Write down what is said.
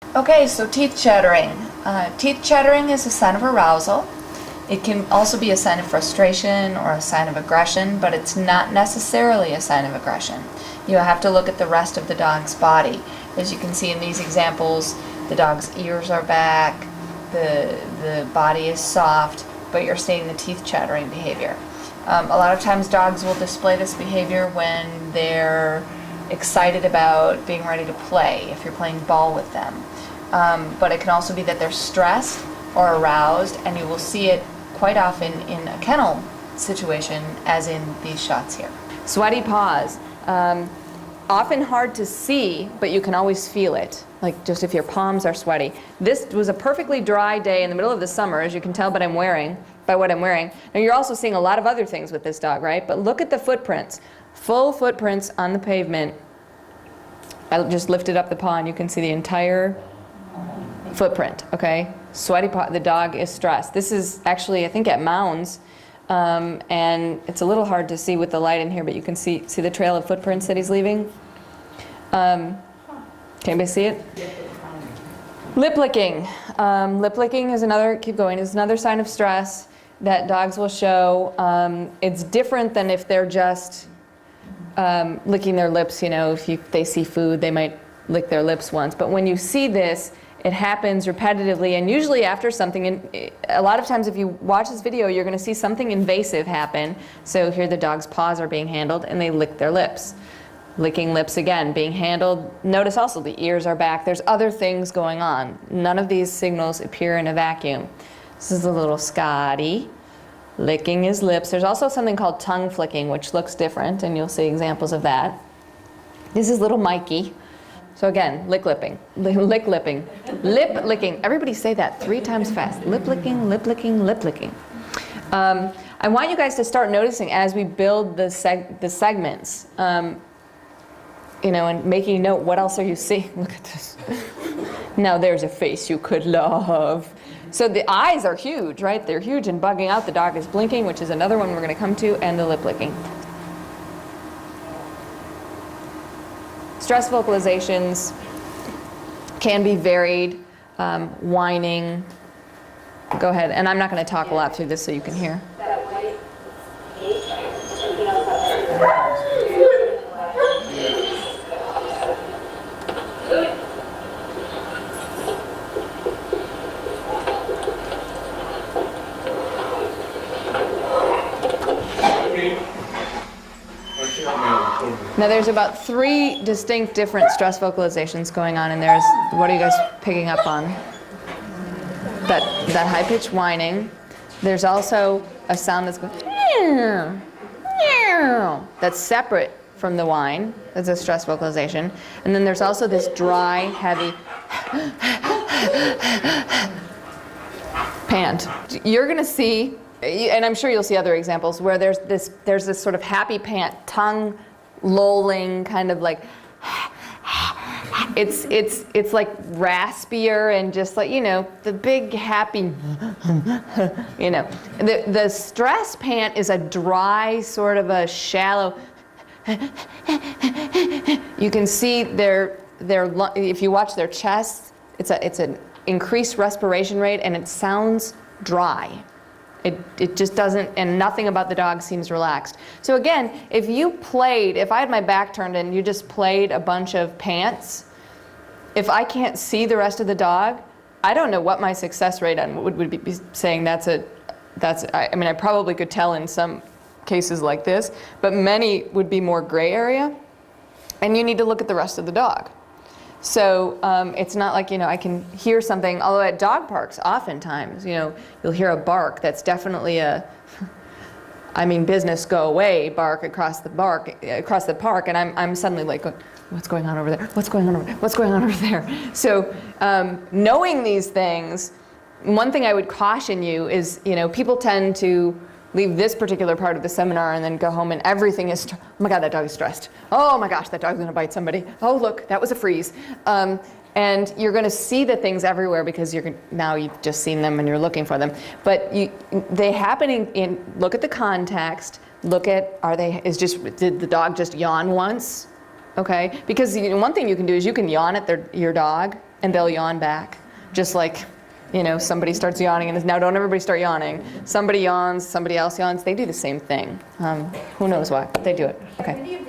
Okay, so teeth chattering. Teeth chattering is a sign of arousal. It can also be a sign of frustration or a sign of aggression, but it's not necessarily a sign of aggression. You have to look at the rest of the dog's body. As you can see in these examples, the dog's ears are back, the body is soft, but you're seeing the teeth chattering behavior. A lot of times dogs will display this behavior when they're excited about being ready to play, if you're playing ball with them. But it can also be that they're stressed or aroused, and you will see it quite often in a kennel situation, as in these shots here. Sweaty paws. Often hard to see, but you can always feel it, like just if your palms are sweaty. This was a perfectly dry day in the middle of the summer, as you can tell by what I'm wearing. Now you're also seeing a lot of other things with this dog, right? But look at the footprints. Full footprints on the pavement. I just lifted up the paw and you can see the entire footprint, okay? Sweaty paw, the dog is stressed. This is actually, I think, at Mounds, and it's a little hard to see with the light in here, but you can see the trail of footprints that he's leaving. Can anybody see it? Lip licking. Lip licking is another, keep going, is another sign of stress that dogs will show. It's different than if they're just licking their lips, you know, if they see food, they might lick their lips once. But when you see this, it happens repetitively, and usually after something, and a lot of times if you watch this video, you're going to see something invasive happen. So here the dog's paws are being handled, and they lick their lips. Licking lips again, being handled. Notice also the ears are back. There's other things going on. None of these signals appear in a vacuum. This is a little Scotty licking his lips. There's also something called tongue flicking, which looks different, and you'll see examples of that. This is little Mikey. So again, lick lipping, lick lipping, lip licking. Everybody say that 3 times fast. Lip licking, lip licking, lip licking. I want you guys to start noticing as we build the segments, you know, and making note, what else are you seeing? Look at this. Now there's a face you could love. So the eyes are huge, right? They're huge and bugging out. The dog is blinking, which is another one we're going to come to, and the lip licking. Stress vocalizations can be varied, whining. Go ahead, and I'm not going to talk a lot through this so you can hear. Now there's about 3 distinct different stress vocalizations going on, and there's, what are you guys picking up on? That high-pitched whining. There's also a sound that's going, that's separate from the whine. That's a stress vocalization. And then there's also this dry, heavy pant. You're going to see, and I'm sure you'll see other examples, where there's this sort of happy pant, tongue lolling, kind of like, it's like raspier and just like, you know, the big happy, you know. The stress pant is a dry, sort of a shallow, you can see their if you watch their chests, it's an increased respiration rate, and it sounds dry. It just doesn't, and nothing about the dog seems relaxed. So again, if I had my back turned and you just played a bunch of pants, if I can't see the rest of the dog, I don't know what my success rate on would be saying I mean, I probably could tell in some cases like this, but many would be more gray area, and you need to look at the rest of the dog. So it's not like, you know, I can hear something, although at dog parks, oftentimes, you know, you'll hear a bark that's definitely a, I mean, business go away bark across the park, and I'm suddenly like, what's going on over there? What's going on over there? What's going on over there? So knowing these things, one thing I would caution you is, you know, people tend to leave this particular part of the seminar and then go home and everything is, oh my God, that dog is stressed. Oh my gosh, that dog's gonna bite somebody. Oh look, that was a freeze. And you're gonna see the things everywhere because now you've just seen them and you're looking for them. But they happen look at the context, look at, did the dog just yawn once? Okay, because one thing you can do is you can yawn at your dog and they'll yawn back. Just like, you know, somebody starts yawning and now don't everybody start yawning. Somebody yawns, somebody else yawns. They do the same thing. Who knows why, but they do it. Okay.